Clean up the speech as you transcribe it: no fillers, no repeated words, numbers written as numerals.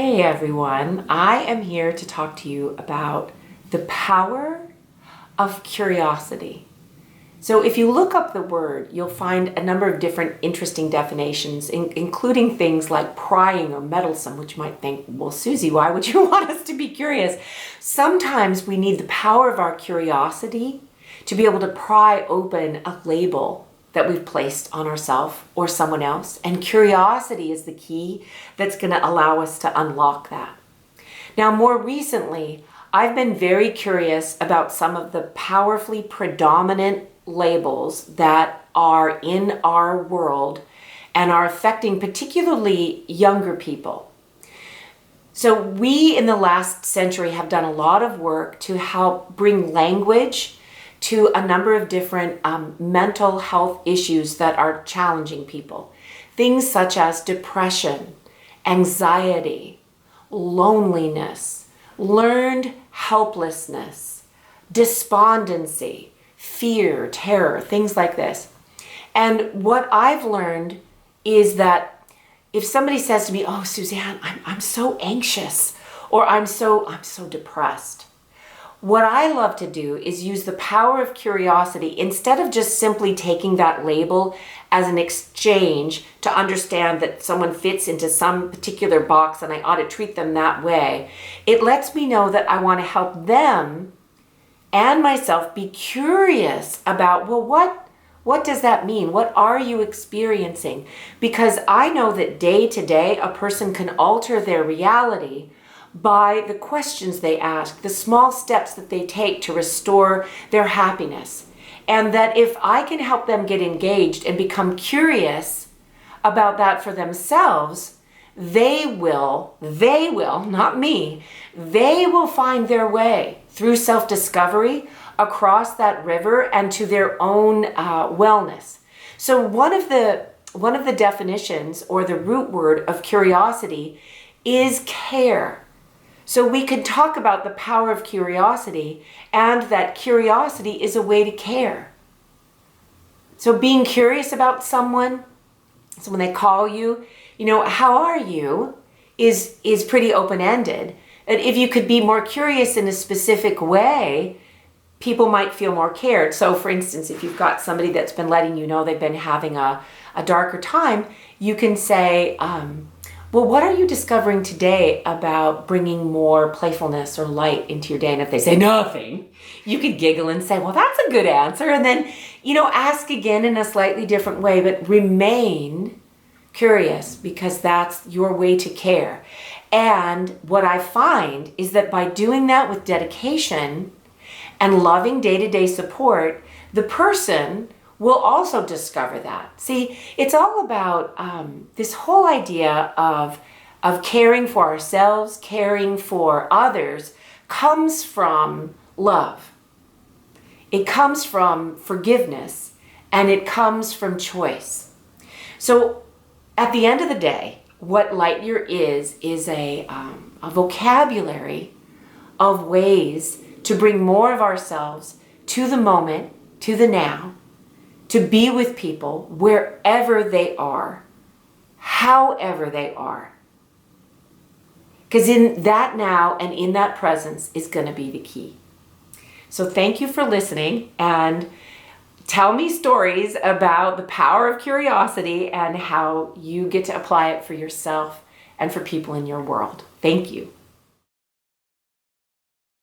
Hey everyone, I am here to talk to you about the power of curiosity. So if you look up the word, you'll find a number of different interesting definitions, including things like prying or meddlesome, which you might think, well, Susie, why would you want us to be curious? Sometimes we need the power of our curiosity to be able to pry open a label that we've placed on ourselves or someone else. And curiosity is the key that's going to allow us to unlock that. Now, more recently, I've been very curious about some of the powerfully predominant labels that are in our world and are affecting particularly younger people. So we in the last century have done a lot of work to help bring language to a number of different mental health issues that are challenging people. Things such as depression, anxiety, loneliness, learned helplessness, despondency, fear, terror, things like this. And what I've learned is that if somebody says to me, "Oh, Suzanne, I'm so anxious," or I'm so depressed," what I love to do is use the power of curiosity instead of just simply taking that label as an exchange to understand that someone fits into some particular box and I ought to treat them that way. It lets me know that I want to help them and myself be curious about, well, what does that mean? What are you experiencing? Because I know that day to day, a person can alter their reality by the questions they ask, the small steps that they take to restore their happiness. And that if I can help them get engaged and become curious about that for themselves, they will, not me, they will find their way through self-discovery across that river and to their own wellness. So one of the definitions or the root word of curiosity is care. So we can talk about the power of curiosity and that curiosity is a way to care. So being curious about someone, so when they call you, how are you, is pretty open-ended. And if you could be more curious in a specific way, people might feel more cared. So for instance, if you've got somebody that's been letting you know they've been having a darker time, you can say, well, what are you discovering today about bringing more playfulness or light into your day? And if they say nothing, you could giggle and say, well, that's a good answer. And then, ask again in a slightly different way, but remain curious because that's your way to care. And what I find is that by doing that with dedication and loving day-to-day support, the person will also discover that. See, it's all about this whole idea of caring for ourselves, caring for others, comes from love. It comes from forgiveness, and it comes from choice. So at the end of the day, what Lightyear is a vocabulary of ways to bring more of ourselves to the moment, to the now, to be with people wherever they are, however they are. Because in that now and in that presence is going to be the key. So thank you for listening, and tell me stories about the power of curiosity and how you get to apply it for yourself and for people in your world. Thank you.